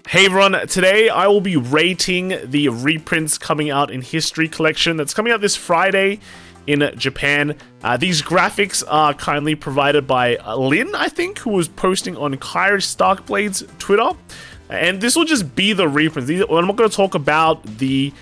Hey everyone, today I will be rating the reprints coming out in History Collection that's coming out this Friday in Japan. These graphics are kindly provided by Lin, I think, who was posting on Kyra Starkblade's Twitter. And this will just be the reprints. I'm not going to talk about the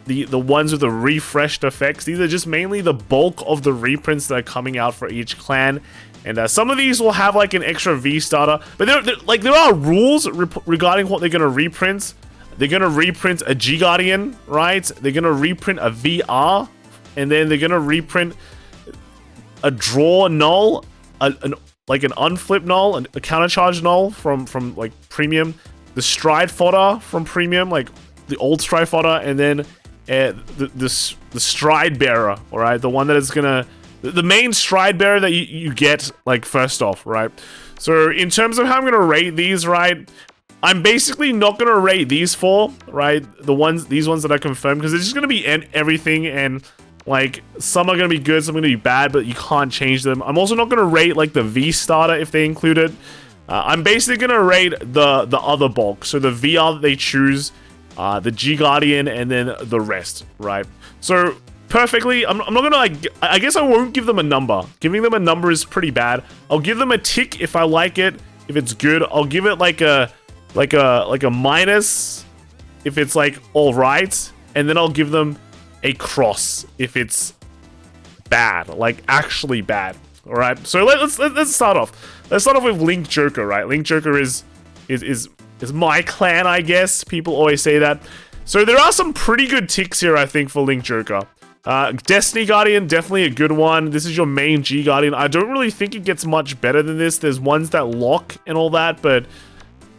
ones with the refreshed effects. These are just mainly the bulk of the reprints that are coming out for each clan. And some of these will have like an extra V starter, but there are rules regarding what they're gonna reprint. They're gonna reprint a G Guardian, right? They're gonna reprint a VR, and then they're gonna reprint a draw null, like an unflip null, a countercharge null from like premium, the stride fodder from premium, like the old stride fodder, and then the stride bearer, all right, the one that is gonna. The main stride bearer that you get, like, first off, right? So, in terms of how I'm going to rate these, right? I'm basically not going to rate these four, right? These ones that are confirmed, because it's just going to be everything, and, like, some are going to be good, some are going to be bad, but you can't change them. I'm also not going to rate, like, the V starter if they include it. I'm basically going to rate the other bulk. So, the VR that they choose, the G Guardian, and then the rest, right? So, perfectly, I'm not gonna, like, I guess I won't give them a number. Giving them a number is pretty bad. I'll give them a tick if I like it, if it's good. I'll give it like a minus if it's like all right, and then I'll give them a cross if it's bad, like actually bad. All right, so let's start off. Let's start off with Link Joker, right? Link Joker is my clan, I guess. People always say that. So there are some pretty good ticks here, I think, for Link Joker. Destiny Guardian, definitely a good one. This is your main G Guardian. I don't really think it gets much better than this. There's ones that lock and all that, but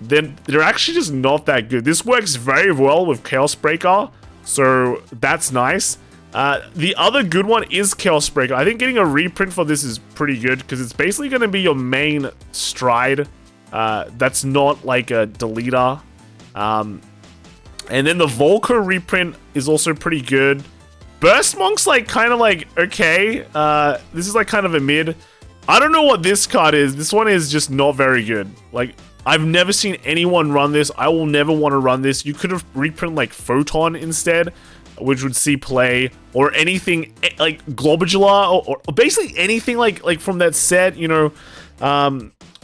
then they're actually just not that good. This works very well with Chaos Breaker, so that's nice. The other good one is Chaos Breaker. I think getting a reprint for this is pretty good, because it's basically going to be your main stride. That's not like a deleter. And then the Volker reprint is also pretty good. Burst Monk's like kind of like okay. This is like kind of a mid. I don't know what this card is. This one is just not very good. Like, I've never seen anyone run this. I will never want to run this. You could have reprint like Photon instead, which would see play, or anything like Globulus, or basically anything like from that set, you know,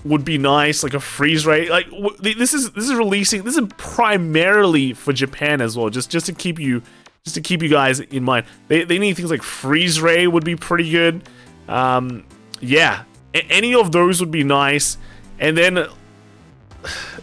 would be nice. Like a freeze ray. Like this is releasing. This is primarily for Japan as well, just to keep you. Just to keep you guys in mind. They need things like Freeze Ray would be pretty good. Yeah. Any of those would be nice. And then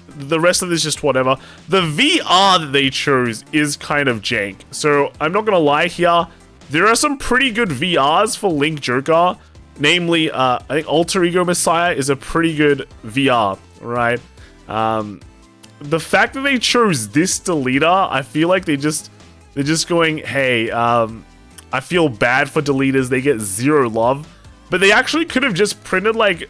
the rest of this just whatever. The VR that they chose is kind of jank. So I'm not going to lie here. There are some pretty good VRs for Link Joker. Namely, I think Alter Ego Messiah is a pretty good VR, right? The fact that they chose this deleter, I feel like they're just going, hey, I feel bad for deleters. They get zero love. But they actually could have just reprinted like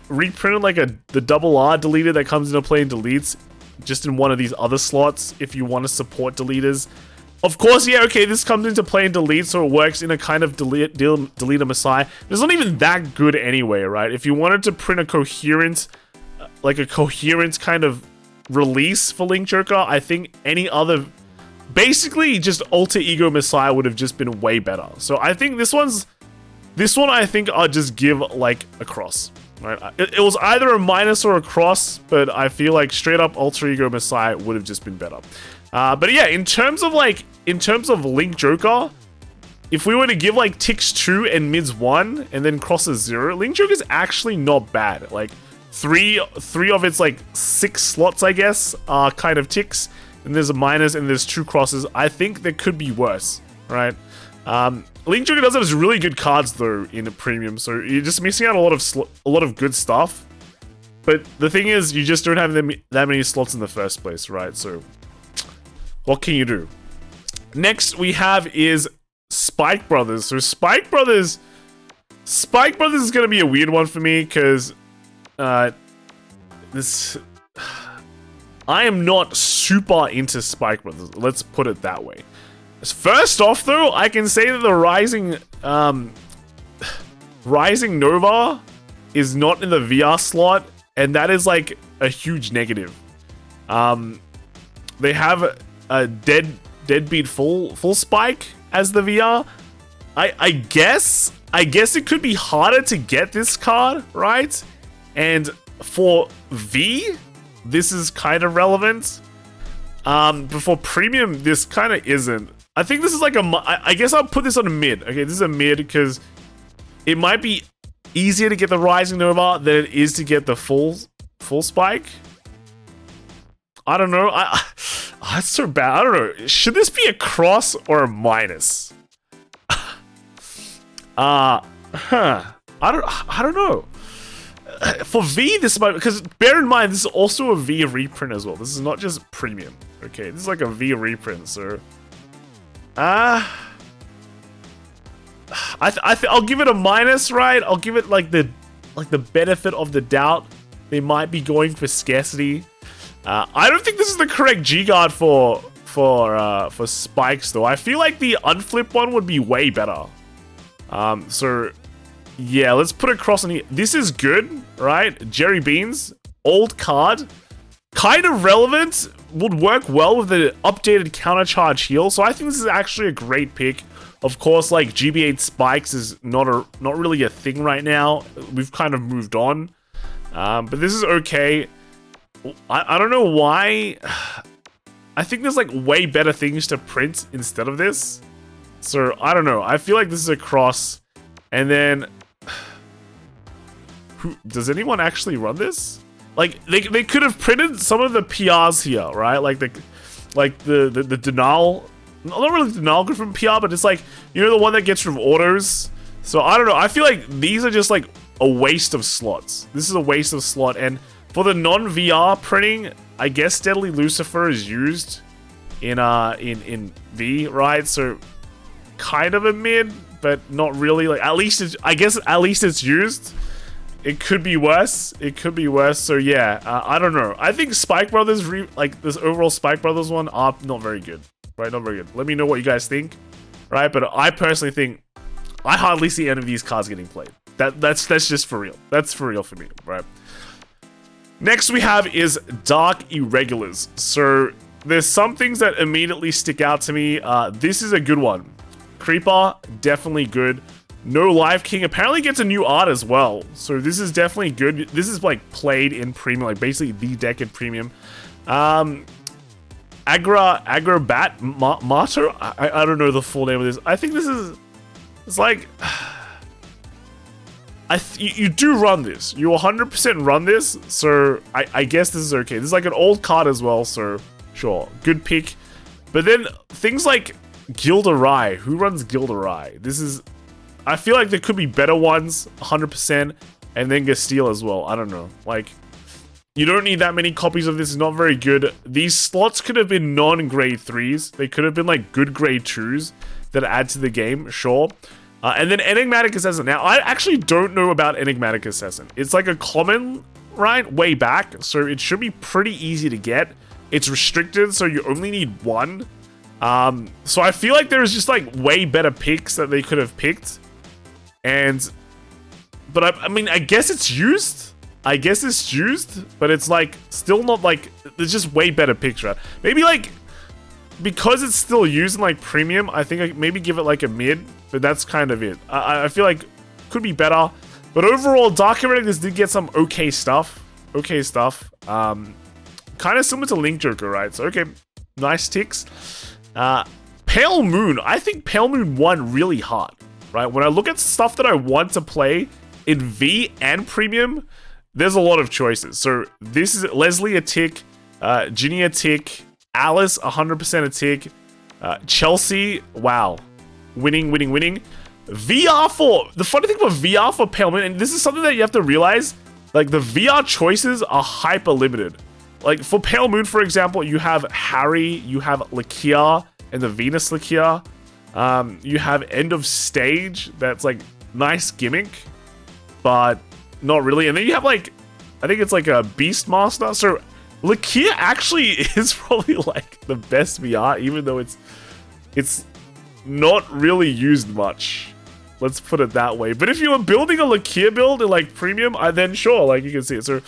the double R deleter that comes into play and deletes just in one of these other slots if you want to support deleters. Of course, yeah, okay, this comes into play and deletes, so it works in a kind of deleter Messiah. It's not even that good anyway, right? If you wanted to print a coherent, kind of release for Link Joker, I think any other... Basically, just Alter Ego Messiah would have just been way better. So I think this one I think I'll just give like a cross. Right? It was either a minus or a cross, but I feel like straight up Alter Ego Messiah would have just been better. But yeah, in terms of Link Joker, if we were to give like ticks 2 and mids 1 and then crosses 0, Link Joker is actually not bad. Like three of its like 6 slots, I guess, are kind of ticks. And there's a minus and there's 2 crosses. I think there could be worse, right? Link Joker does have some really good cards though in a premium, so you're just missing out a lot of good stuff. But the thing is, you just don't have that many slots in the first place, right? So what can you do? Next we have is Spike Brothers. So Spike Brothers is gonna be a weird one for me because I am not super into Spike Brothers. Let's put it that way. First off, though, I can say that the Rising Nova is not in the VR slot, and that is like a huge negative. they have a deadbeat full spike as the VR. I guess it could be harder to get this card, right? And for V, this is kind of relevant. But for premium, this kind of isn't. I think this is like I guess I'll put this on a mid. Okay, this is a mid because it might be easier to get the Rising Nova than it is to get the full spike. I don't know. It's so bad. I don't know. Should this be a cross or a minus? I don't know. For V, this might, because bear in mind this is also a V reprint as well. This is not just premium. Okay, this is like a V reprint. So, I'll give it a minus, right? I'll give it like the benefit of the doubt. They might be going for scarcity. I don't think this is the correct G guard for spikes though. I feel like the unflip one would be way better. So yeah, let's put it across on here. This is good, right? Jerry Beans, old card, kind of relevant, would work well with the updated countercharge heal. So I think this is actually a great pick. Of course, like GB8 spikes is not really a thing right now. We've kind of moved on, but this is okay. I don't know why. I think there's like way better things to print instead of this. So I don't know. I feel like this is a cross, and then does anyone actually run this? Like they could have printed some of the PRs here, right? Like the denial, not really denial good from PR, but it's like, you know, the one that gets from autos. So I don't know. I feel like these are just like a waste of slots. This is a waste of slot, and for the non-VR printing, I guess Deadly Lucifer is used in V, right? So kind of a mid, but not really. Like at least it's used. It could be worse. It could be worse. So yeah, I don't know. I think Spike Brothers, like this overall Spike Brothers one, are not very good. Right, not very good. Let me know what you guys think. Right, but I personally think I hardly see any of these cards getting played. That's just for real. That's for real for me. Right. Next we have is Dark Irregulars. So there's some things that immediately stick out to me. This is a good one. Creeper, definitely good. No Life King apparently gets a new art as well. So this is definitely good. This is like played in premium, like basically the deck in premium. Agrobat Martyr? I don't know the full name of this. I think this is, it's like, you do run this. You 100% run this, so I guess this is okay. This is like an old card as well, so sure, good pick. But then things like Gilderai. Who runs Gilderai? This is, I feel like there could be better ones, 100%, and then Gasteel as well. I don't know. Like, you don't need that many copies of this. It's not very good. These slots could have been non-grade 3s. They could have been like good grade 2s that add to the game, sure. And then Enigmatic Assassin. Now, I actually don't know about Enigmatic Assassin. It's like a common, right, way back, so it should be pretty easy to get. It's restricted, so you only need one. So I feel like there's just like way better picks that they could have picked. But I mean, I guess it's used. But it's like still not like, there's just way better picks, right? Maybe like, because it's still used in like premium, I think I maybe give it like a mid, but that's kind of it. I feel like could be better, but overall, Dark Irregulars did get some okay stuff. Kind of similar to Link Joker, right? So okay, nice ticks. Pale Moon. I think Pale Moon won really hard, right? When I look at stuff that I want to play in V and premium, there's a lot of choices. So this is Leslie a tick, Ginny a tick, Alice 100% a tick, Chelsea, wow, winning. VR for, the funny thing about VR for Pale Moon, and this is something that you have to realize, like the VR choices are hyper limited. Like for Pale Moon, for example, you have Harry, you have Lakia and the Venus Lakia, you have End of Stage, that's like nice gimmick, but not really. And then you have like, I think it's like a Beastmaster. So Lakia actually is probably like the best VR, even though it's not really used much. Let's put it that way. But if you were building a Lakia build in like premium, then sure, like you can see it. So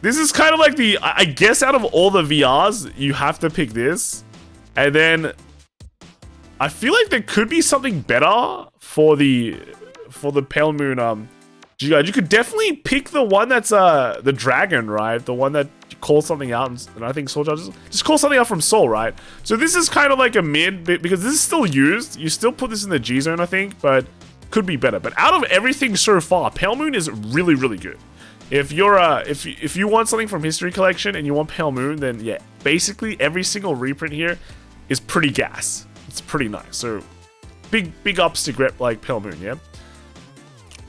This is kind of like I guess out of all the VRs, you have to pick this. And then I feel like there could be something better for the Pale Moon G-Guide. You could definitely pick the one that's the dragon, right? The one that calls something out, and I think Soul Charge just call something out from Soul, right? So this is kind of like a mid, because this is still used. You still put this in the G zone, I think, but could be better. But out of everything so far, Pale Moon is really, really good. If you're if you want something from History Collection and you want Pale Moon, then yeah, basically every single reprint here is pretty gas. It's pretty nice. So big ups to grip like Pale Moon, yeah.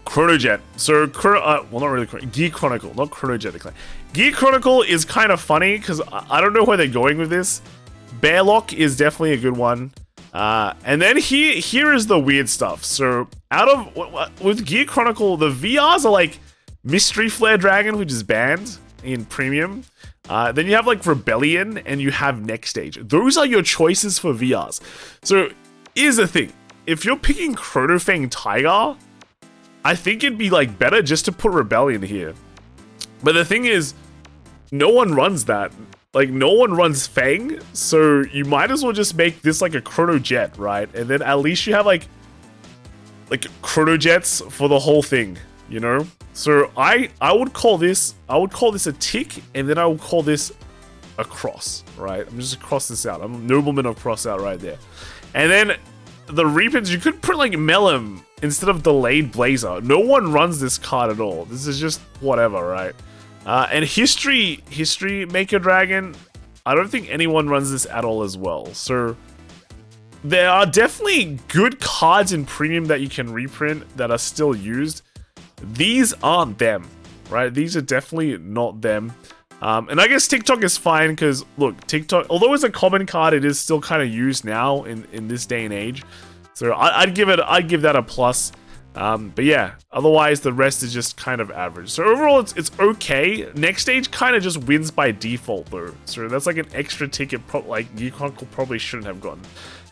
Chronojet. So well, not really Gear Chronicle, not Chronojet. Gear Chronicle is kind of funny because I don't know where they're going with this. Bearlock is definitely a good one. And then here is the weird stuff. So out of with Gear Chronicle, the VRs are like Mystery Flare Dragon, which is banned in Premium. Then you have like Rebellion and you have Next Stage. Those are your choices for VRs. So here's the thing. If you're picking Chronofang Tiger, I think it'd be like better just to put Rebellion here. But the thing is, no one runs that. Like, no one runs Fang, so you might as well just make this like a Chrono Jet, right? And then at least you have like Chrono Jets for the whole thing, you know? So I would call this a tick, and then I would call this a cross, right? I'm just gonna cross this out. I'm Nobleman of cross out right there. And then the reprints, you could put like Melem instead of Delayed Blazer. No one runs this card at all. This is just whatever, right? And History Maker Dragon, I don't think anyone runs this at all as well. So there are definitely good cards in Premium that you can reprint that are still used. These aren't them, right? These are definitely not them. And I guess TikTok is fine because, look, TikTok, although it's a common card, it is still kind of used now in this day and age. So I'd give that a plus. But yeah, otherwise the rest is just kind of average. So overall, it's okay. Next Stage kind of just wins by default though. So that's like an extra ticket. Like Gear Chronicle probably shouldn't have gotten.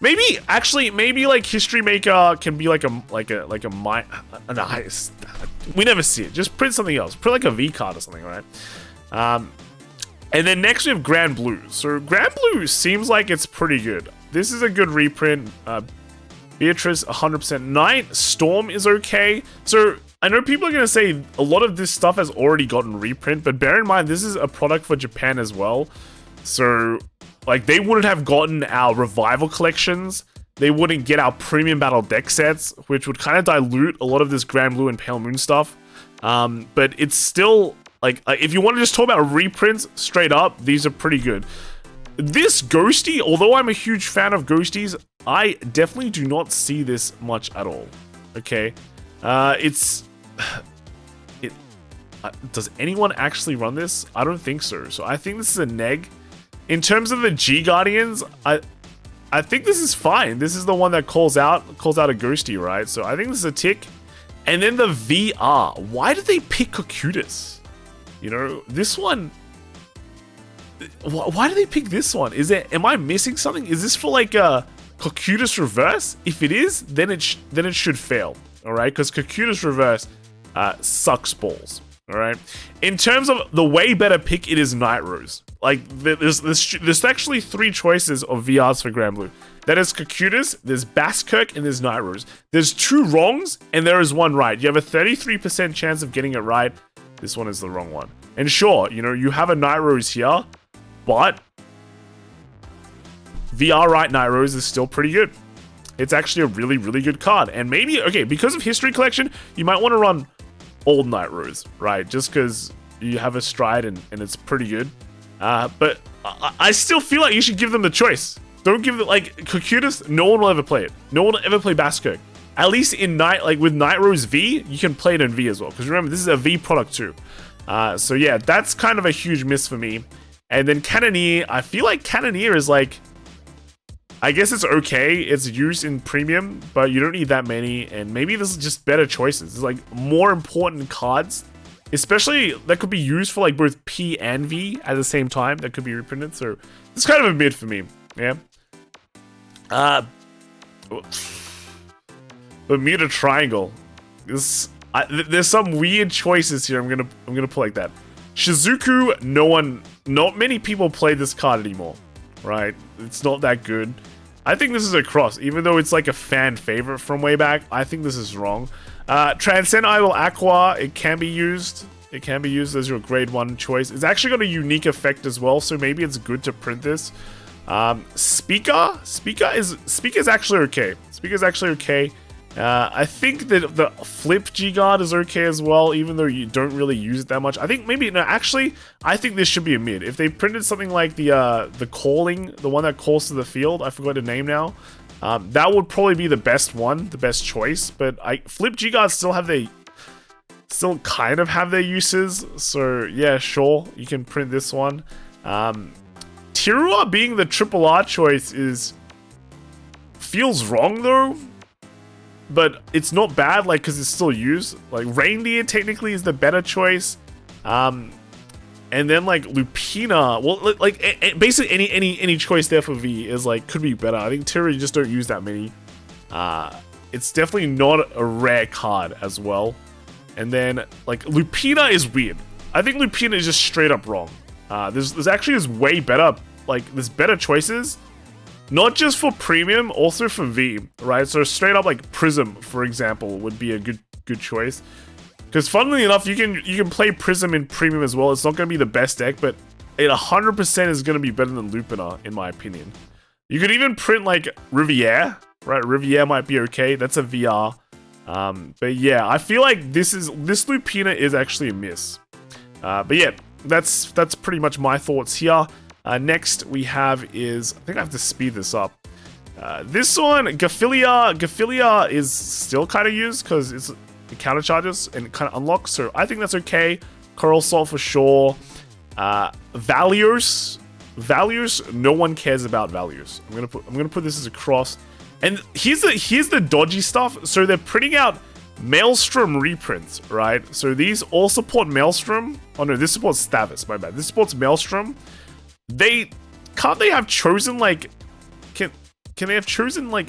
Maybe like History Maker can be like a nice. We never see it. Just print something else. Print like a V card or something, right? And then next we have Grand Blue. So Grand Blue seems like it's pretty good. This is a good reprint. Beatrice, 100%. Night Storm is okay. So I know people are going to say a lot of this stuff has already gotten reprint, but bear in mind, this is a product for Japan as well. So, like, they wouldn't have gotten our Revival collections. They wouldn't get our Premium Battle deck sets, which would kind of dilute a lot of this Grand Blue and Pale Moon stuff. But it's still, like, if you want to just talk about reprints straight up, these are pretty good. This Ghosty, although I'm a huge fan of Ghosties, I definitely do not see this much at all. Okay, does anyone actually run this? I don't think so. So I think this is a neg. In terms of the G Guardians, I think this is fine. This is the one that calls out a Ghosty, right? So I think this is a tick. And then the VR. Why did they pick Cocutus? You know, this one. Why do they pick this one? Am I missing something? Is this for like a Cocutus Reverse? If it is, then it should fail. All right, because Cocutus Reverse sucks balls. All right. In terms of the way better pick, it is Night Rose. Like there's actually 3 choices of VRs for Grand Blue. That is Cocutus, there's Basskirk, and there's Night Rose. There's 2 wrongs and there is 1 right. You have a 33% chance of getting it right. This one is the wrong one. And sure, you know, you have a Night Rose here, but VR right Night Rose is still pretty good. It's actually a really, really good card. And maybe, okay, because of History Collection, you might want to run Old Night Rose, right? Just because you have a Stride and it's pretty good. But I still feel like you should give them the choice. Don't give it, like, Cocutus, no one will ever play it. No one will ever play Basskirk. At least in with Night Rose V, you can play it in V as well. Because remember, this is a V product too. So yeah, that's kind of a huge miss for me. And then Cannoneer, I feel like Cannoneer is like, I guess it's okay. It's used in Premium, but you don't need that many. And maybe this is just better choices. It's like more important cards, especially that could be used for like both P and V at the same time. That could be reprinted. So it's kind of a mid for me. Yeah. Bermuda Triangle. There's some weird choices here. I'm gonna put like that. Shizuku, not many people play this card anymore, right? It's not that good. I think this is a cross, even though it's like a fan favorite from way back. I think this is wrong. Transcend Idol Aqua, it can be used. It can be used as your grade 1 choice. It's actually got a unique effect as well, so maybe it's good to print this. Speaker is actually okay. Speaker's actually okay. I think that the flip G-Guard is okay as well, even though you don't really use it that much. I think maybe, no, actually, I think this should be a mid. If they printed something like the calling, the one that calls to the field, I forgot the name now, that would probably be the best one, the best choice. But flip G-Guards still kind of have their uses, so yeah, sure, you can print this one. Tirua being the triple R choice feels wrong though. But it's not bad, like, because it's still used. Like, Reindeer technically is the better choice. And then, like, Lupina, well, like, basically any choice there for V is, like, could be better. I think Tyra, you just don't use that many. It's definitely not a rare card as well. And then, like, Lupina is weird. I think Lupina is just straight up wrong. There's actually way better, like, there's better choices. Not just for premium, also for V, right? So straight up like Prism, for example, would be a good choice. Because funnily enough, you can play Prism in premium as well. It's not going to be the best deck, but it 100% is going to be better than Lupina, in my opinion. You could even print like Riviere, right? Riviere might be okay. That's a VR. But yeah, I feel like this Lupina is actually a miss. But yeah, that's pretty much my thoughts here. Next we have is, I think I have to speed this up. This one, Gaphilia is still kind of used because it's counter charges and kind of unlocks, so I think that's okay. Coral Salt for sure. Values, no one cares about values. I'm gonna put this as a cross. And here's the dodgy stuff. So they're printing out Maelstrom reprints, right? So these all support Maelstrom. Oh no, this supports Stavis, my bad. This supports Maelstrom. Can't they have chosen like can they have chosen like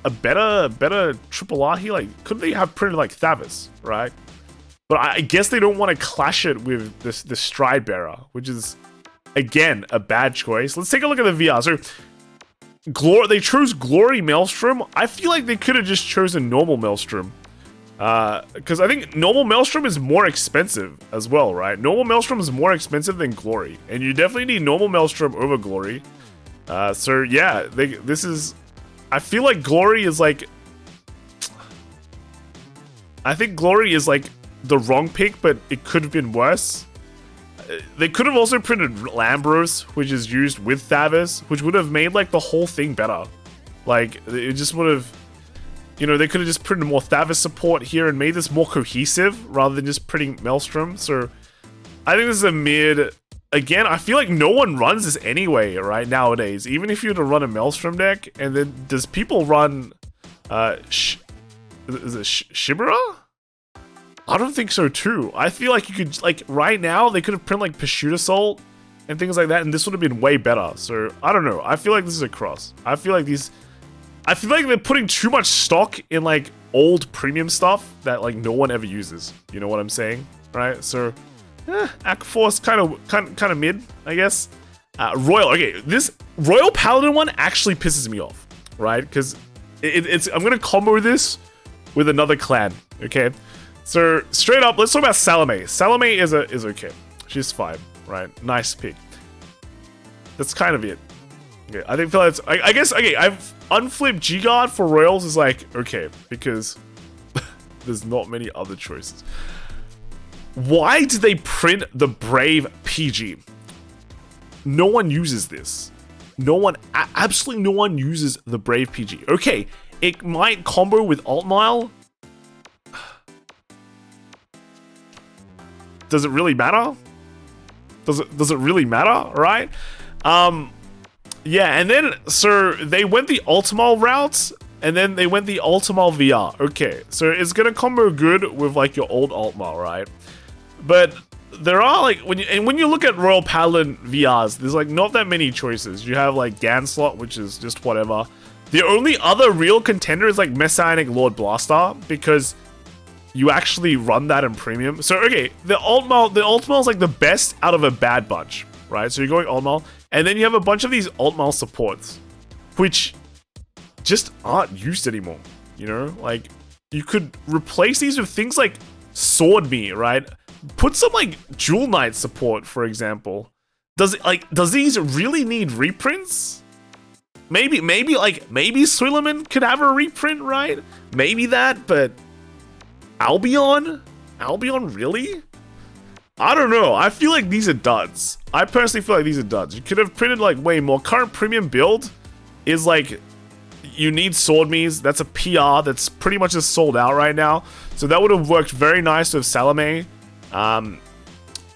a better triple R here? Like, couldn't they have printed like Thavis, right? But I guess they don't want to clash it with the Stride Bearer, which is again a bad choice. Let's take a look at the VR. So they chose Glory Maelstrom. I feel like they could have just chosen normal Maelstrom. Because I think normal Maelstrom is more expensive as well, right? Normal Maelstrom is more expensive than Glory, and you definitely need normal Maelstrom over Glory. So yeah, I feel like Glory is like, I think Glory is like the wrong pick, but it could have been worse. They could have also printed Lambros, which is used with Thavis, which would have made like the whole thing better. Like, it just would have, you know, they could have just printed more Thavis support here and made this more cohesive rather than just printing Maelstrom. So I think this is a mid. Again, I feel like no one runs this anyway, right, nowadays. Even if you were to run a Maelstrom deck, and then does people run is it Shibura? I don't think so too. I feel like you could, like, right now they could have printed like Pursuit Assault and things like that, and this would have been way better. So I don't know. I feel like this is a cross. I feel like they're putting too much stock in like old premium stuff that like no one ever uses. You know what I'm saying, right? So, Aquaforce kind of mid, I guess. Royal. Okay, this Royal Paladin one actually pisses me off, right? Because I'm gonna combo this with another clan. Okay, so straight up, let's talk about Salome. Salome is okay. She's fine, right? Nice pick. That's kind of it. Okay, I think that's. I guess. Okay, I've unflipped G-Guard for Royals is like okay because there's not many other choices. Why did they print the Brave PG? No one uses this. Absolutely no one uses the Brave PG. Okay, it might combo with Altmile. Does it really matter? Does it really matter, right? Yeah, and then, so they went the Ultimal route, and then they went the Ultimal VR. Okay, so it's gonna combo good with like your old Ultimal, right? But there are like, when you look at Royal Paladin VRs, there's like not that many choices. You have like Ganslot, which is just whatever. The only other real contender is like Messianic Lord Blaster, because you actually run that in premium. So okay, the Altmal is like the best out of a bad bunch, right? So you're going Altmal, and then you have a bunch of these Altmal supports, which just aren't used anymore. You know, like you could replace these with things like Sword Me, right? Put some like Jewel Knight support, for example. Does these really need reprints? Maybe Suleiman could have a reprint, right? Maybe that, but Albion really? I don't know. I feel like these are duds. I personally feel like these are duds. You could have printed like way more. Current premium build is like, you need Sword Me's. That's a PR that's pretty much just sold out right now. So that would have worked very nice with Salome. And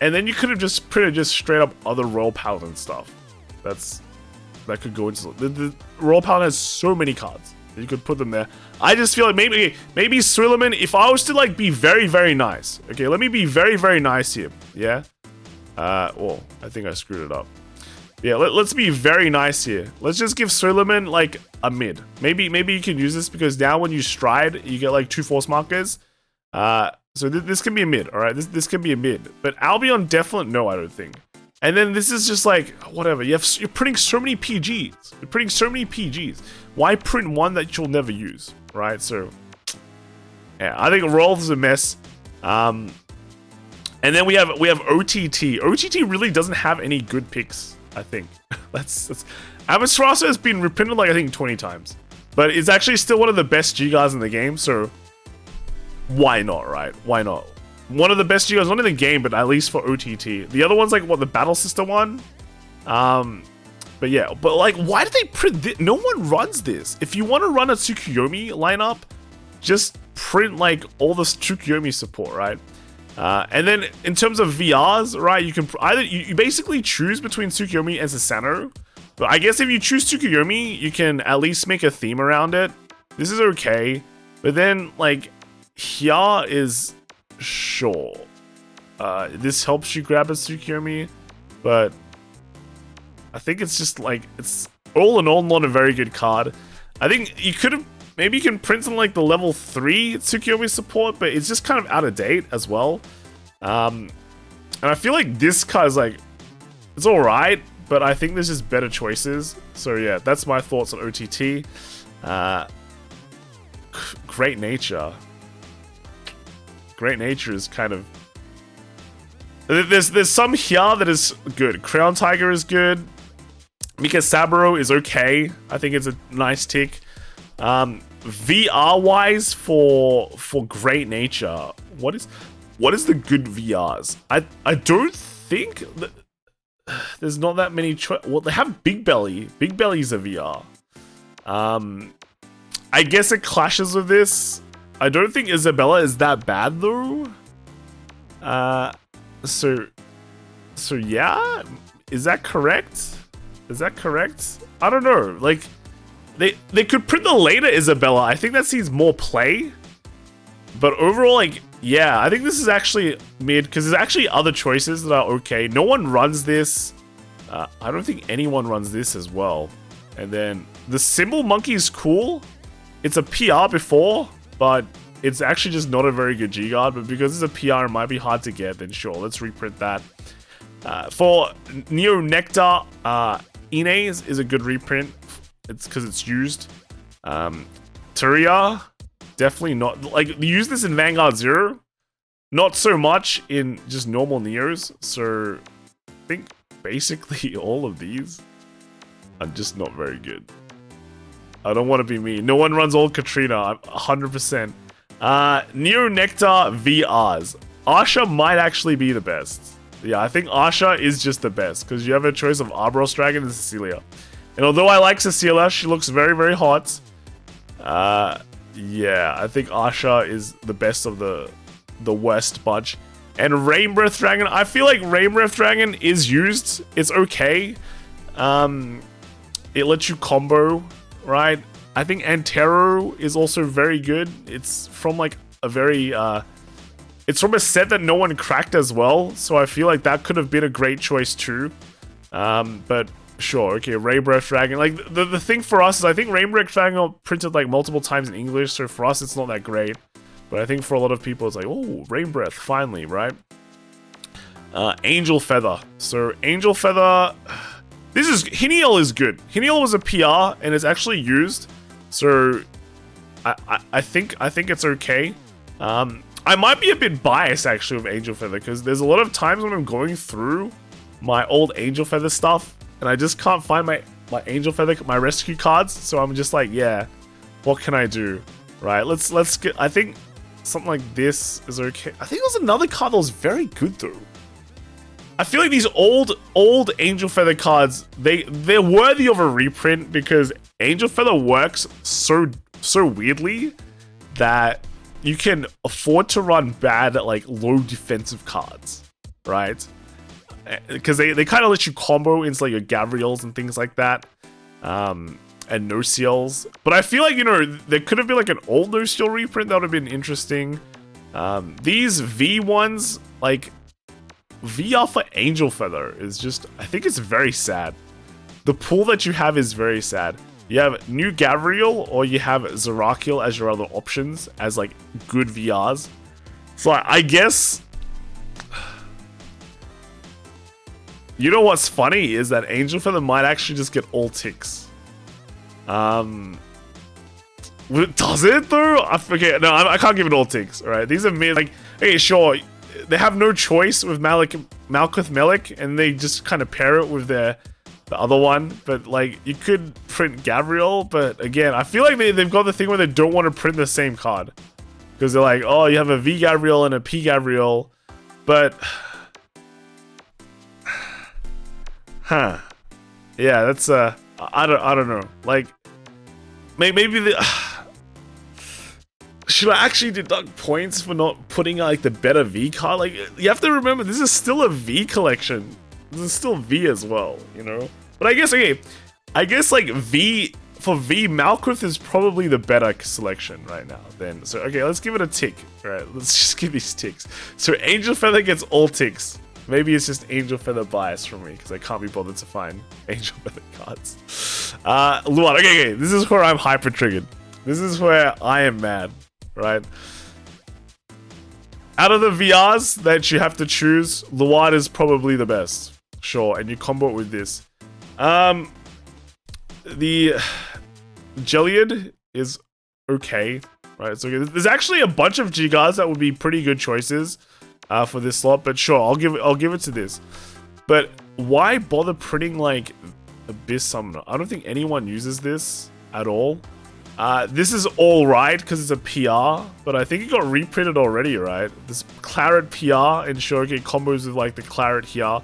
then you could have just printed just straight up other Royal Paladin stuff. That could go into the Royal Paladin has so many cards. You could put them there. I just feel like maybe Suleiman, if I was to like be very, very nice. Okay, let me be very, very nice here. Yeah. Well, I think I screwed it up. Yeah, let's be very nice here. Let's just give Suleiman like a mid. Maybe you can use this because now when you stride, you get like 2 force markers. So this can be a mid, all right? This can be a mid. But Albion, definitely no, I don't think. And then this is just like, whatever. You're printing so many PGs. You're printing so many PGs. Why print one that you'll never use, right? So, yeah, I think Rolf is a mess. And then we have OTT. OTT really doesn't have any good picks, I think. that's Amaterasu has been reprinted like I think 20 times. But it's actually still one of the best G-Guards in the game, so why not, right? Why not? One of the best G-Guards, not in the game, but at least for OTT. The other one's like, what, the Battle Sister one? But yeah, but like, why did they print this? No one runs this. If you want to run a Tsukuyomi lineup, just print like all the Tsukuyomi support, right? And then in terms of VRs, right, you can either, you basically choose between Tsukuyomi and Susanoo. But I guess if you choose Tsukuyomi, you can at least make a theme around it. This is okay. But then, like, here is sure. This helps you grab a Tsukuyomi, but I think it's just like, it's all in all not a very good card. I think you could have, maybe you can print something like the level 3 Tsukuyomi support, but it's just kind of out of date as well. And I feel like this card is like, it's alright, but I think there's just better choices. So yeah, that's my thoughts on OTT. Great Nature. Great Nature is kind of... There's some here that is good. Crown Tiger is good. Mika Saburo is okay. I think it's a nice tick. VR-wise for Great Nature, what is the good VRs? I don't think that there's not that many well, they have Big Belly. Big Belly's a VR. I guess it clashes with this. I don't think Isabella is that bad though. So yeah, is that correct? Is that correct? I don't know. Like, they could print the later Isabella. I think that sees more play. But overall, like, yeah, I think this is actually mid because there's actually other choices that are okay. No one runs this. I don't think anyone runs this as well. And then the Symbol Monkey is cool. It's a PR before, but it's actually just not a very good G-Guard. But because it's a PR, it might be hard to get. Then sure, let's reprint that. For Neo Nectar, Ines is a good reprint. It's because it's used. Turia, definitely not. Like, you use this in Vanguard 0. Not so much in just normal Neos. So, I think basically all of these are just not very good. I don't want to be mean. No one runs old Katrina, 100%. Neo Nectar VRs. Asha might actually be the best. Yeah, I think Asha is just the best because you have a choice of Arbros Dragon and Cecilia. And although I like Cecilia, she looks very, very hot. Yeah, I think Asha is the best of the worst bunch. And Rain Breath Dragon, I feel like Rain Breath Dragon is used. It's okay. It lets you combo, right? I think Antero is also very good. It's from like a very... it's from a set that no one cracked as well. So I feel like that could have been a great choice too. But... sure, okay, Rain Breath Dragon. Like, the thing for us is I think Rain Breath Dragon printed like multiple times in English, so for us it's not that great. But I think for a lot of people, it's like, oh, Rain Breath, finally, right? Angel Feather. So Angel Feather, Hiniel is good. Hiniel was a PR and it's actually used. So I think it's okay. I might be a bit biased actually with Angel Feather because there's a lot of times when I'm going through my old Angel Feather stuff and I just can't find my Angel Feather, my rescue cards. So I'm just like, yeah, what can I do? Right, let's get, I think something like this is okay. I think there's another card that was very good though. I feel like these old Angel Feather cards, they're worthy of a reprint because Angel Feather works so weirdly that you can afford to run bad at like low defensive cards, right? Because they kind of let you combo into like your Gabriels and things like that, and No Seals. But I feel like, you know, there could have been like an old No Seal reprint that would have been interesting. These V ones, like VR for Angel Feather is just, I think it's very sad. The pool that you have is very sad. You have New Gabriel or you have Zerakiel as your other options as like good VRs. So I guess, you know what's funny is that Angel Feather might actually just get all ticks. Does it though? Okay, no, I can't give it all ticks. All right, these are mid. Like, okay, sure, they have no choice with Malkuth Melik, and they just kind of pair it with the other one. But like, you could print Gabriel, but again, I feel like they've got the thing where they don't want to print the same card because they're like, oh, you have a V Gabriel and a P Gabriel, but. Huh. Yeah, that's I don't know. Like maybe the should I actually deduct points for not putting like the better V card? Like, you have to remember this is still a V collection. This is still V as well, you know? But I guess like V for V, Malkuth is probably the better selection right now then. So okay, let's give it a tick. Alright, let's just give these ticks. So Angel Feather gets all ticks. Maybe it's just Angel Feather bias from me because I can't be bothered to find Angel Feather cards. Luan, okay, this is where I'm hyper triggered. This is where I am mad, right? Out of the VRs that you have to choose, Luan is probably the best. Sure, and you combo it with this. The Jelliad is okay, right? So there's actually a bunch of Gigars that would be pretty good choices. For this slot, but sure, I'll give it to this. But why bother printing like Abyss Summoner? I don't think anyone uses this at all. This is all right because it's a PR, but I think it got reprinted already, right? This Claret PR and Shogun combos with like the Claret here.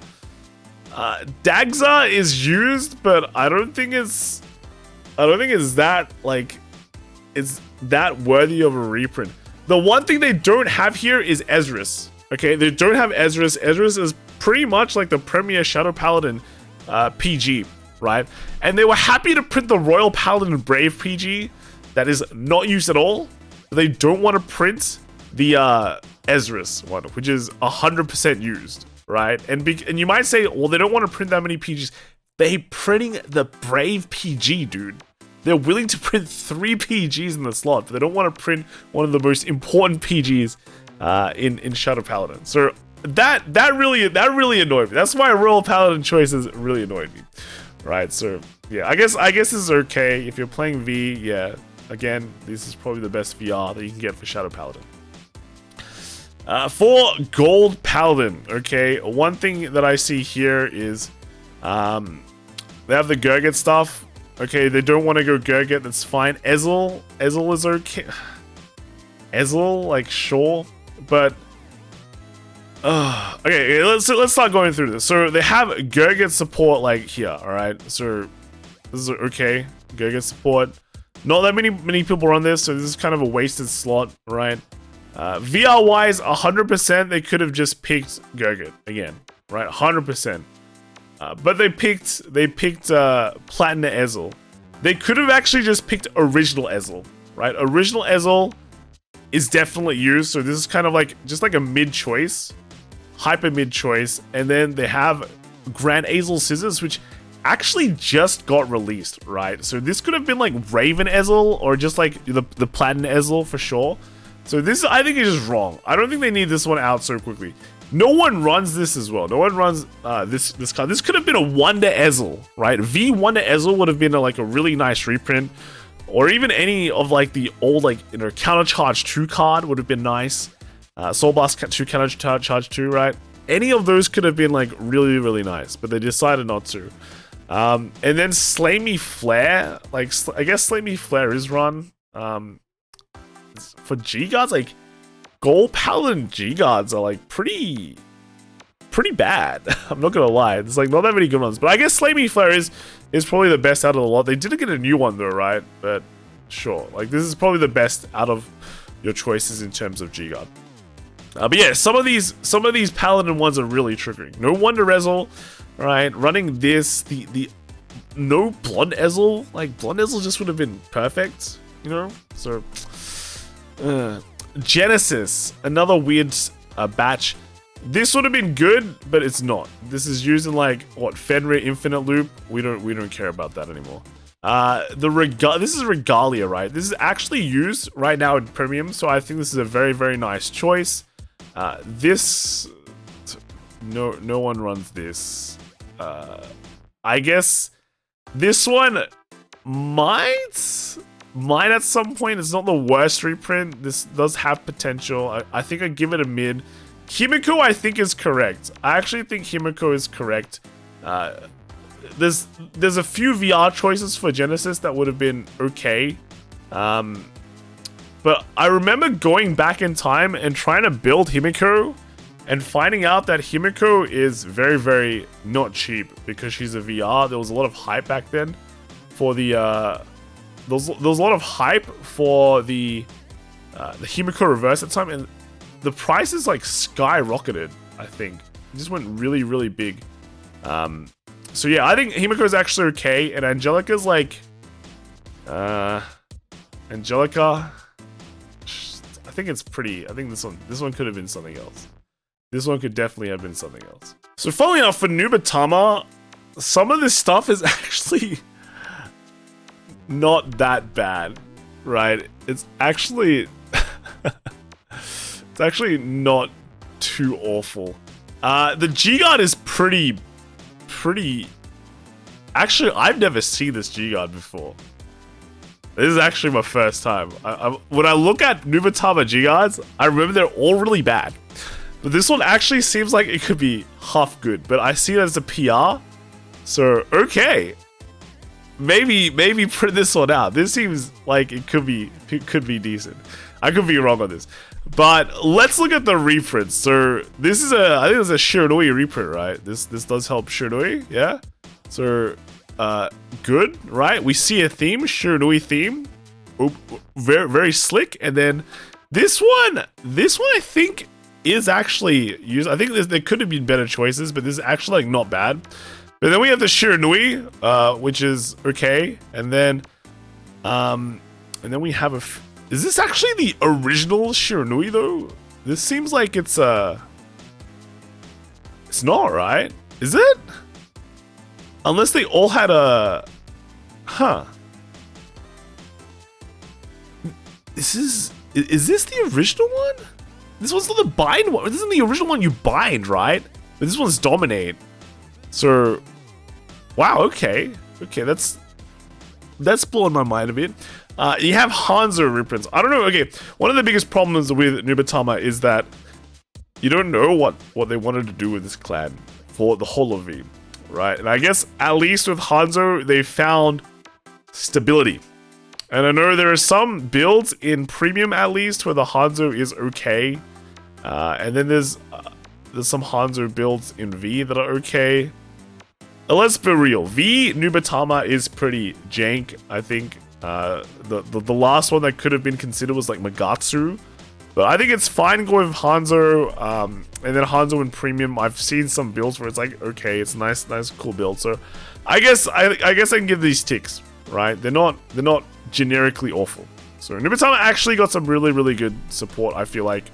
Dagza is used, but I don't think it's that like it's that worthy of a reprint. The one thing they don't have here is Ezreus. Okay, they don't have Ezreus. Ezreus is pretty much like the premier Shadow Paladin PG, right? And they were happy to print the Royal Paladin Brave PG that is not used at all. But they don't want to print the Ezreus one, which is 100% used, right? And you might say, well, they don't want to print that many PGs. They printing the Brave PG, dude. They're willing to print 3 PGs in the slot, but they don't want to print one of the most important PGs in Shadow Paladin. So that really annoyed me. That's why Royal Paladin choices really annoyed me. Right, so yeah, I guess this is okay. If you're playing V, yeah, again, this is probably the best VR that you can get for Shadow Paladin. For Gold Paladin, okay, one thing that I see here is they have the Gurgit stuff. Okay, they don't want to go Gurgit, that's fine. Ezel is okay. Ezel, like, sure. But okay, let's start going through this. So they have Gurgit support like here, alright? So this is okay. Gurgit support. Not that many people are on this, so this is kind of a wasted slot, right? VR wise, 100% they could have just picked Gurgit again, right? 100%. But they picked Platinum Ezel. They could have actually just picked original Ezel, right? Original Ezel is definitely used, so this is kind of like just like a mid choice, hyper mid choice, and then they have Grand Ezel Scissors, which actually just got released, right? So this could have been like Raven Ezel or just like the Platinum Ezel for sure. So this, I think, is just wrong. I don't think they need this one out so quickly. No one runs this as well. No one runs this card. This could have been a Wonder Ezel, right? V Wonder Ezel would have been like a really nice reprint. Or even any of like the old, like, you know, Counter Charge 2 card would have been nice. Soul Blast 2 Counter Charge 2, right? Any of those could have been like really, really nice, but they decided not to. And then Slay Me Flare, like, I guess Slay Me Flare is run. For G-Guards, like, Gold Paladin G-Guards are like pretty bad. I'm not gonna lie. There's like not that many good ones. But I guess Slay Me Flare is probably the best out of the lot. They didn't get a new one though, right? But sure. Like, this is probably the best out of your choices in terms of G-Guard. But yeah, some of these Paladin ones are really triggering. No Wonder Ezel, right? Running this, the no Blonde Ezel. Like, Blonde Ezel just would have been perfect, you know? So Genesis, another weird batch. This would have been good, but it's not. This is using like what, Fenrir Infinite Loop. We don't care about that anymore. This is Regalia, right? This is actually used right now in Premium, so I think this is a very, very nice choice. This, no one runs this. I guess this one might at some point. It's not the worst reprint. This does have potential. I think I give it a mid. Himiko, I think, is correct. I actually think Himiko is correct. There's a few VR choices for Genesis that would have been okay. But I remember going back in time and trying to build Himiko and finding out that Himiko is very, very not cheap because she's a VR. There was a lot of hype back then for the there was a lot of hype for the Himiko reverse at the time, and the prices like skyrocketed. I think it just went really, really big. So yeah, I think Himiko is actually okay, and Angelica's like Angelica. I think it's pretty. I think this one could have been something else. This one could definitely have been something else. So following up for Nubatama, some of this stuff is actually not that bad, right? It's actually it's actually not too awful. The G-Guard is pretty. Actually, I've never seen this G-Guard before. This is actually my first time. When I look at Nubatama G-Guards, I remember they're all really bad. But this one actually seems like it could be half good. But I see it as a PR. So, okay. Maybe print this one out. This seems like it could be decent. I could be wrong on this. But let's look at the reprints. So, this is I think it's a Shiranui reprint, right? This does help Shiranui, yeah? So, good, right? We see a theme, Shiranui theme. Oh, very, very slick. And then this one I think is actually used. I think there could have been better choices, but this is actually like not bad. But then we have the Shiranui, which is okay. And then we have is this actually the original Shiranui though? This seems like it's not, right? Is it? Unless they all had a... Huh. Is this the original one? This one's not the bind one. This isn't the original one you bind, right? But this one's dominate. So... Wow, okay. Okay, that's blowing my mind a bit. You have Hanzo reprints. I don't know, okay. One of the biggest problems with Nubatama is that you don't know what they wanted to do with this clan for the whole of V. Right, and I guess at least with Hanzo, they found stability. And I know there are some builds in Premium at least where the Hanzo is okay. And then there's some Hanzo builds in V that are okay. Let's be real, V Nubatama is pretty jank, I think. The last one that could have been considered was like Magatsu. But I think it's fine going with Hanzo, and then Hanzo in Premium. I've seen some builds where it's like, okay, it's nice, cool build. So, I guess I can give these ticks, right? They're not generically awful. So Nubatama actually got some really, really good support. I feel like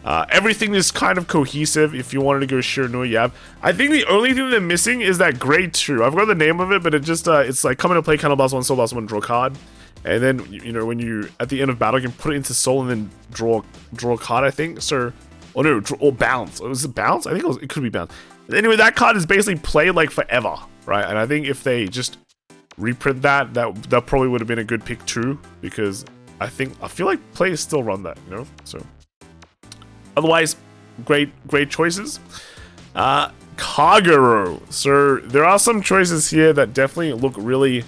everything is kind of cohesive. If you wanted to go Shiranui, you have. I think the only thing they're missing is that grade 2. I've got the name of it, but it just it's like come into play, kind of blast 1, soul blast 1, draw card. And then, you know, when you, at the end of battle, you can put it into soul and then draw a card, I think. So, or no, or bounce. Was it bounce? I think it could be bounce. Anyway, that card is basically played like forever, right? And I think if they just reprint that probably would have been a good pick too, because I feel like players still run that, you know? So, otherwise, great choices. Kagero. So, there are some choices here that definitely look really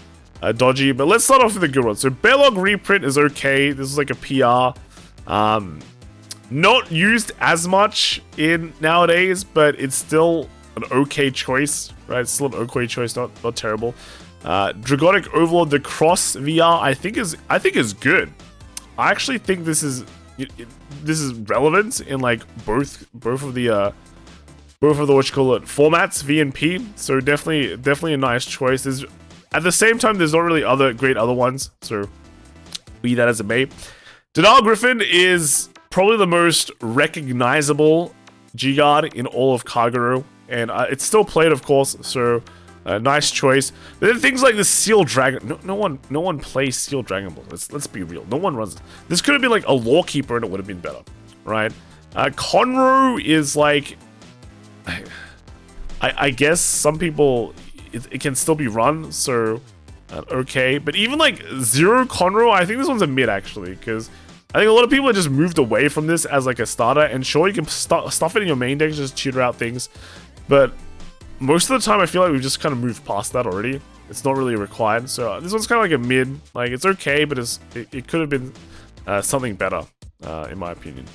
dodgy, but let's start off with the good one. So, Belog reprint is okay. This is like a PR. Not used as much in nowadays, but it's still an okay choice, right? It's still an okay choice, not terrible. Dragonic Overlord, the Cross VR, I think is good. I actually think this is relevant in like both of the what you call it formats, V and P. So definitely a nice choice. At the same time, there's not really great other ones. So be that as it may. Denial Griffin is probably the most recognizable G-Guard in all of Kagero, and it's still played, of course, so nice choice. But then things like the Seal Dragon, no one plays Seal Dragon Ball. Let's be real, no one runs it. This could have been like a Lore Keeper and it would have been better, right? Conro is like, I guess some people, it can still be run, so okay. But even like Zero Conro, I think this one's a mid actually, because I think a lot of people have just moved away from this as like a starter, and sure, you can stuff it in your main deck, just tutor out things, but most of the time I feel like we've just kind of moved past that already. It's not really required, so this one's kind of like a mid. Like, it's okay, but it could have been something better, in my opinion.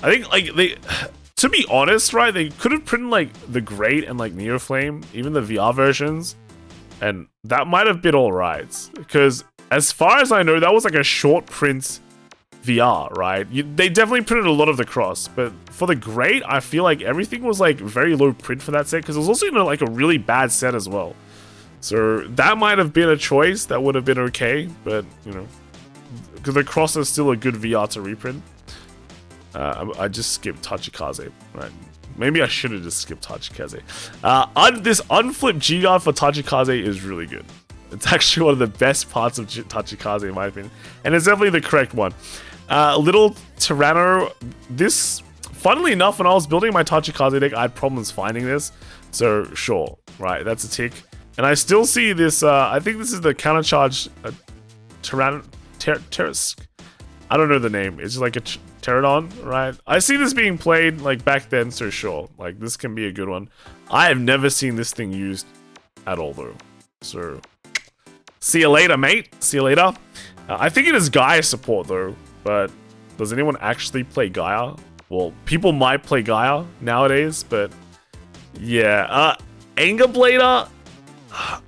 I think, like, to be honest, right, they could have printed like the Great and like Neoflame, even the VR versions, and that might have been alright, because as far as I know, that was like a short print VR, right? They definitely printed a lot of the Cross, but for the Great, I feel like everything was like very low print for that set, because it was also, you know, like a really bad set as well. So that might have been a choice that would have been okay, but, you know, because the Cross is still a good VR to reprint. I just skipped Tachikaze, right? Maybe I should have just skipped Tachikaze. This unflipped G-Guard for Tachikaze is really good. It's actually one of the best parts of Tachikaze, in my opinion. And it's definitely the correct one. Little Tyranno. This, funnily enough, when I was building my Tachikaze deck, I had problems finding this. So, sure. Right, that's a tick. And I still see this, I think this is the countercharge Tyranno... I don't know the name. It's like a Pterodon, right? I see this being played, like, back then, so sure. Like, this can be a good one. I have never seen this thing used at all, though. So... see you later, mate. See you later. I think it is Gaia support, though. But does anyone actually play Gaia? Well, people might play Gaia nowadays, but yeah. Anger Blader.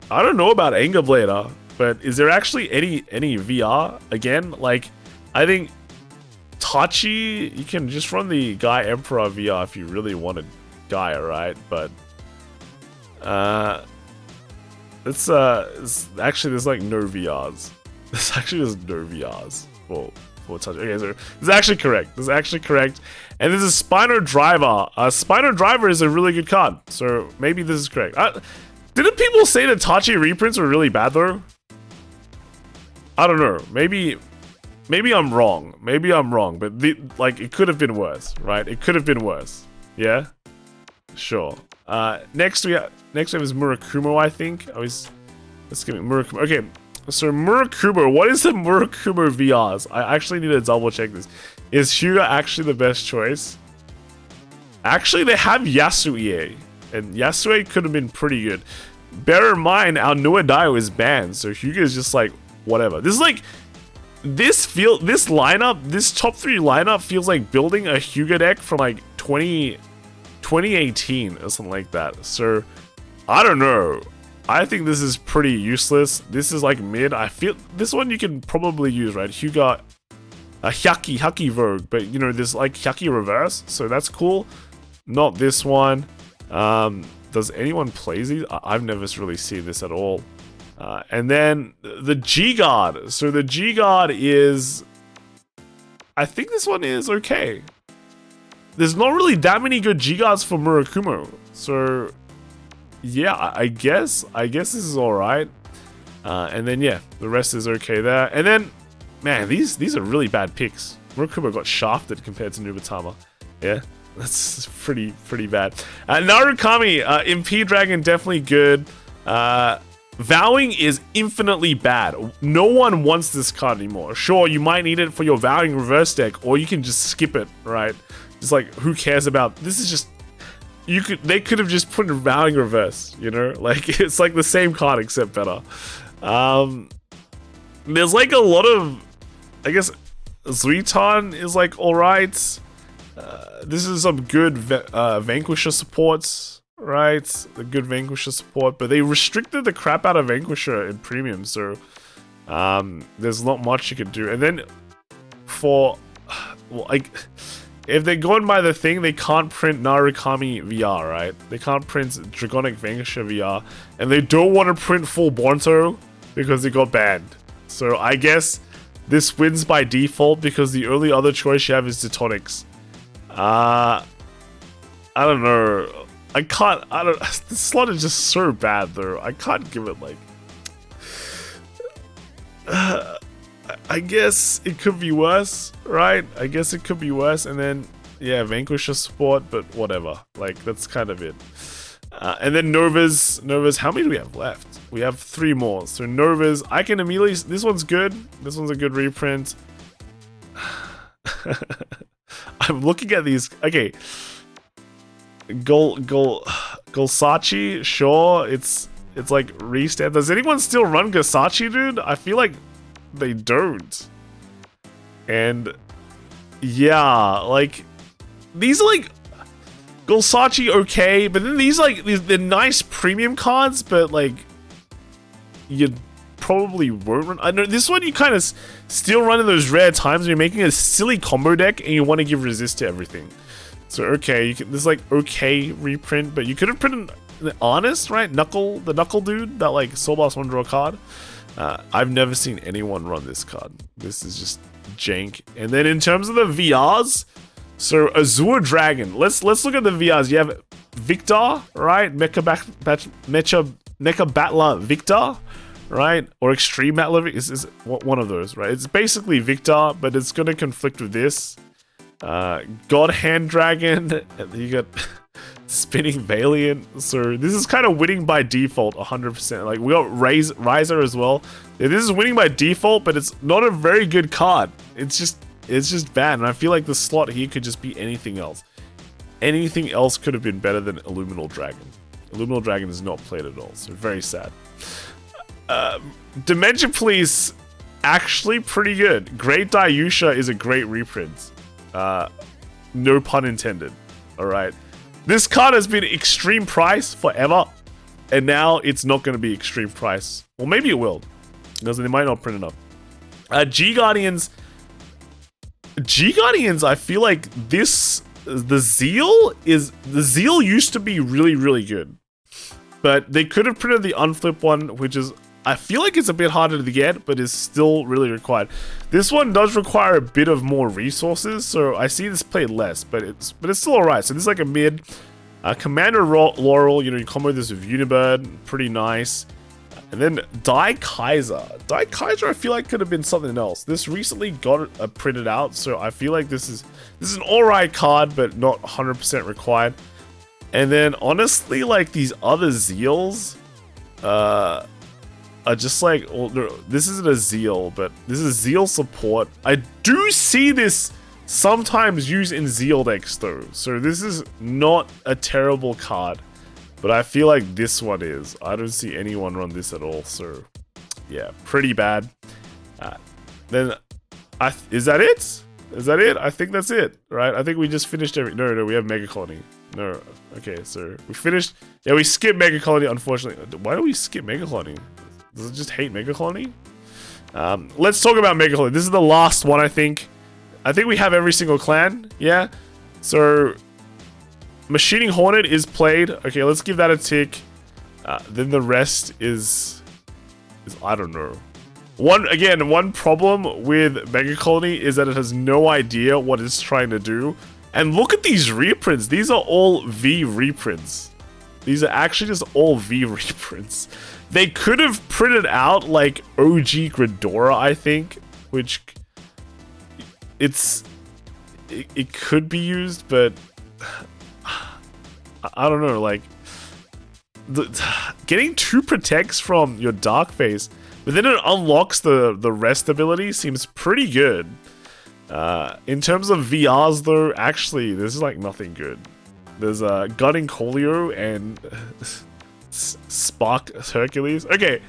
I don't know about Anger Blader, but is there actually any VR? Again, like, I think Tachi, you can just run the Gaia Emperor VR if you really wanted Gaia, right? But it's actually, there's like no VRs. There's actually just no VRs for Touch. Okay, so this is actually correct. This is actually correct. And this is Spino Driver. Spino Driver is a really good card, so maybe this is correct. Didn't people say that Tachi reprints were really bad though? I don't know. Maybe I'm wrong. Maybe I'm wrong. But like, it could have been worse, right? It could have been worse. Yeah. Sure. Next we have is Murakumo, I think. Let's give it Murakumo. Okay, so Murakumo, what is the Murakumo VRs? I actually need to double check this. Is Hyuga actually the best choice? Actually, they have Yasue, and Yasue could have been pretty good. Bear in mind, our Nuedaio is banned, so Hyuga is just like, whatever. This is like, this lineup, this top 3 lineup feels like building a Hyuga deck from like 2018 or something like that. So I don't know. I think this is pretty useless. This is like mid. I feel this one you can probably use, right? Hyuga, Hyaki Vogue, but you know, there's like Hyaki reverse, so that's cool. Not this one. Does anyone play these? I've never really seen this at all. And then the G-Guard. So the G-Guard is, I think this one is okay. There's not really that many good G-Guards for Murakumo. So yeah, I guess this is alright. And then yeah, the rest is okay there. And then, man, these are really bad picks. Murakumo got shafted compared to Nubatama. Yeah, that's pretty bad. Narukami, MP Dragon, definitely good. Vowing is infinitely bad. No one wants this card anymore. Sure, you might need it for your Vowing reverse deck, or you can just skip it, right? Just like, who cares about this? Is just they could have just put in Vowing reverse, you know? Like, it's like the same card except better. There's like a lot of, I guess, Zuiton is like alright. This is some good Vanquisher supports, right? The good Vanquisher support, but they restricted the crap out of Vanquisher in premium, so there's not much you can do. And then for, well, like, if they're going by the thing, they can't print Narukami VR, right? They can't print Dragonic Vanquisher VR, and they don't want to print full Bonto because it got banned. So I guess this wins by default because the only other choice you have is Detonics. I don't know. This slot is just so bad though. I can't give it like... I guess it could be worse, right? I guess it could be worse, and then, yeah, Vanquisher support, but whatever. Like, that's kind of it. And then Novas, how many do we have left? We have 3 more. So Novas, I can immediately... This one's good. This one's a good reprint. I'm looking at these... Okay. Golsachi, sure. It's like restand. Does anyone still run Golsachi, dude? I feel like they don't. And yeah, like these are like Golsachi okay, but then these like they're nice premium cards, but like you probably won't run. I know this one you kind of still run in those rare times when you're making a silly combo deck and you want to give resist to everything. So okay, you can, this is like okay reprint, but you could have printed the Honest, right? The Knuckle dude that like Soul Blast one draw card. I've never seen anyone run this card. This is just jank. And then in terms of the VRs, so Azure Dragon. Let's look at the VRs. You have Victor, right? Mecha Battler Victor, right? Or Extreme Battler is one of those, right? It's basically Victor, but it's gonna conflict with this. God Hand Dragon. You got Spinning Valiant. So this is kind of winning by default 100%. Like we got Riser as well. Yeah, this is winning by default, but it's not a very good card. It's just bad, and I feel like the slot here could just be anything else. Anything else could have been better than Illuminal Dragon. Illuminal Dragon is not played at all, so very sad. Dimension Police, actually pretty good. Great Dayusha is a great reprint. No pun intended. Alright. This card has been extreme price forever, and now it's not going to be extreme price. Well, maybe it will, because they might not print enough. G-Guardians, I feel like the Zeal used to be really, really good. But they could have printed the unflip one, which is, I feel like it's a bit harder to get, but is still really required. This one does require a bit of more resources, so I see this played less, but it's still alright. So this is like a mid. Commander Laurel, you know, you combo this with Unibird, pretty nice. And then Dai Kaiser. Dai Kaiser I feel like could have been something else. This recently got printed out, so I feel like this is an alright card, but not 100% required. And then honestly, like these other Zeals, are just like, well, no, this isn't a Zeal, but this is Zeal support. I do see this sometimes used in Zeal decks though, so this is not a terrible card, but I feel like this one is. I don't see anyone run this at all, so yeah, pretty bad. Then, is that it? Is that it? I think that's it, right? I think we just finished no, we have Mega Colony. No, okay, so we finished. Yeah, we skipped Mega Colony, unfortunately. Why do we skip Mega Colony? Does it just hate Mega Colony? Let's talk about Mega Colony. This is the last one, I think. I think we have every single clan, yeah? So, Machining Hornet is played. Okay, let's give that a tick. Then the rest is I don't know. One problem with Mega Colony is that it has no idea what it's trying to do. And look at these reprints. These are all V reprints. These are actually just all V reprints. They could have printed out like OG Gridora, I think, which it could be used, but I don't know, like getting 2 protects from your Dark Phase, but then it unlocks the rest ability seems pretty good. In terms of VRs though, actually this is like nothing good. There's Gutting Colio and Spark Hercules. Okay,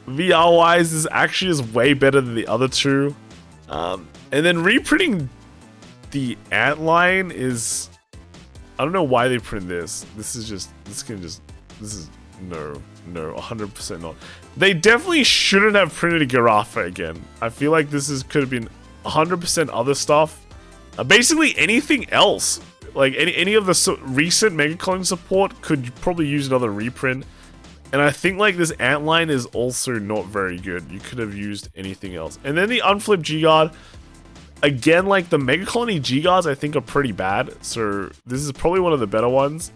VR wise, this actually is way better than the other two. And then reprinting the Antlion is, I don't know why they print this. This is no, 100% not. They definitely shouldn't have printed Girafa again. I feel like this could have been 100% other stuff. Basically anything else. Like any of the recent Mega Clone support could probably use another reprint. And I think like this Antlion is also not very good. You could have used anything else. And then the Unflipped G-Guard. Again, like the Mega Colony G-Guards I think are pretty bad. So this is probably one of the better ones.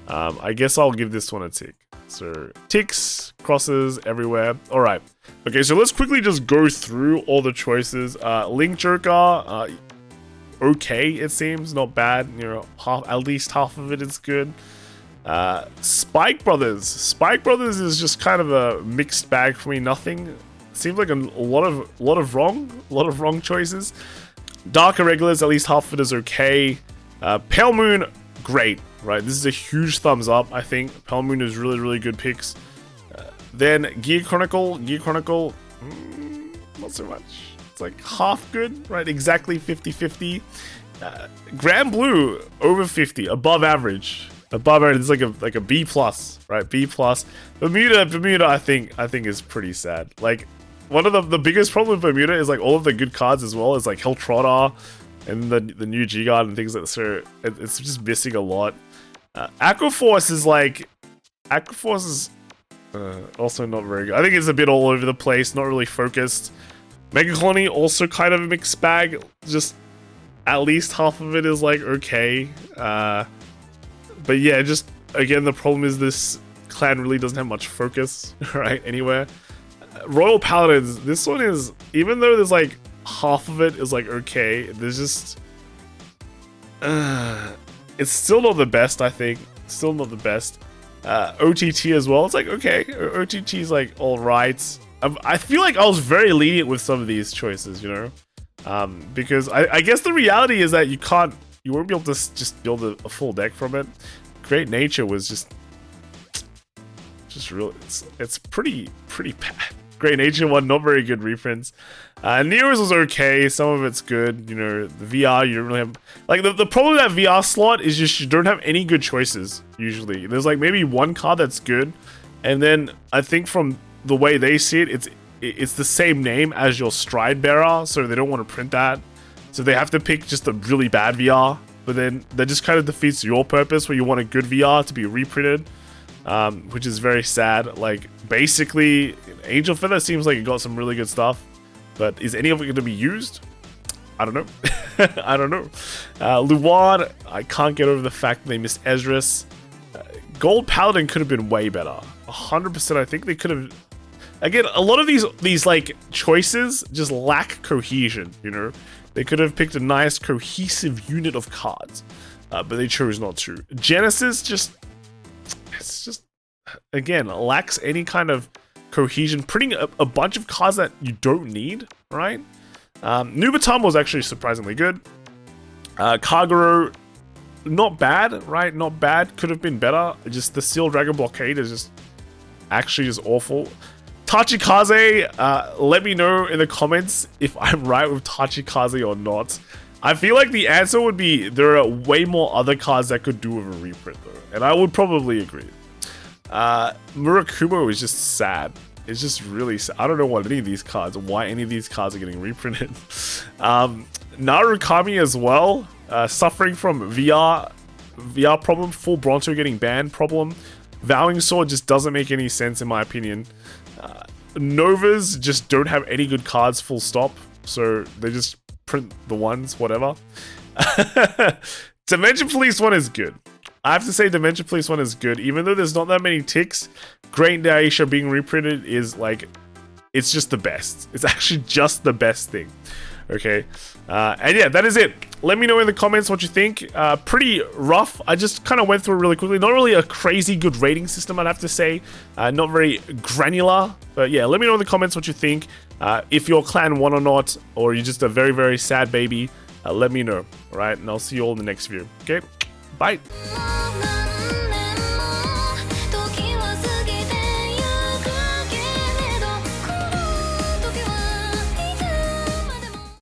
I guess I'll give this one a tick. So ticks, crosses everywhere. Alright. Okay, so let's quickly just go through all the choices. Link Joker, okay, it seems, not bad. You know, at least half of it is good. Spike Brothers. Spike Brothers is just kind of a mixed bag for me. Nothing. Seems like a lot of wrong choices. Dark Irregulars, at least half of it is okay. Pale Moon, great, right? This is a huge thumbs up, I think. Pale Moon is really good picks. Then Gear Chronicle, not so much. It's like half good, right? Exactly 50-50. Grand Blue, over 50, above average. Above average, it's like a B+, right? B+. Bermuda, I think is pretty sad. Like, one of the biggest problem with Bermuda is like all of the good cards as well as like Helltrotter and the new G-Guard and things like that. So it's just missing a lot. Aquaforce is also not very good. I think it's a bit all over the place, not really focused. Mega Colony also kind of a mixed bag. Just at least half of it is like okay. But yeah, just again the problem is this clan really doesn't have much focus, right? Anywhere. Royal Paladins, this one is, even though there's like half of it is like okay, there's just it's still not the best, I think. Still not the best. OTT as well, it's like okay, OTT is like alright. I feel like I was very lenient with some of these choices, you know, because I guess the reality is that you won't be able to just build a full deck from it. Great Nature was just really, it's pretty bad. Great Nature one, not very good reprints. Nero's was okay, some of it's good, you know, the VR, you don't really have, like, the problem with that VR slot is just you don't have any good choices, usually. There's, like, maybe one card that's good, and then I think from the way they see it, it's the same name as your Stride Bearer, so they don't want to print that. So they have to pick just a really bad VR, but then that just kind of defeats your purpose where you want a good VR to be reprinted. Which is very sad. Like, basically, Angel Feather seems like it got some really good stuff, but is any of it going to be used? I don't know. I don't know. Luan, I can't get over the fact that they missed Ezra's. Gold Paladin could have been way better. 100%, I think they could have. Again, a lot of these like choices just lack cohesion, you know? They could have picked a nice cohesive unit of cards, but they chose not to. Genesis it's just, again, lacks any kind of cohesion, printing a bunch of cards that you don't need, right? Nubatum was actually surprisingly good. Kagero, not bad, right? Not bad, could have been better. Just the Steel Dragon Blockade is just actually just awful. Tachikaze, let me know in the comments if I'm right with Tachikaze or not. I feel like the answer would be there are way more other cards that could do with a reprint though, and I would probably agree. Murakumo is just sad. It's just really sad. I don't know what any of these cards, why any of these cards are getting reprinted. Narukami as well, suffering from VR problem, full Bronto getting banned problem. Vowing Sword just doesn't make any sense in my opinion. Novas just don't have any good cards, full stop, so they just print the ones, whatever. Dimension Police one is good. I have to say Dementia Police one is good. Even though there's not that many ticks, Great Daisha being reprinted is like, it's just the best. It's actually just the best thing. Okay, and yeah, that is it. Let me know in the comments what you think. Pretty rough. I just kind of went through it really quickly. Not really a crazy good rating system, I'd have to say. Not very granular, but yeah, let me know in the comments what you think. If your clan won or not, or you're just a very, very sad baby, let me know. All right, and I'll see you all in the next video. Okay, bye.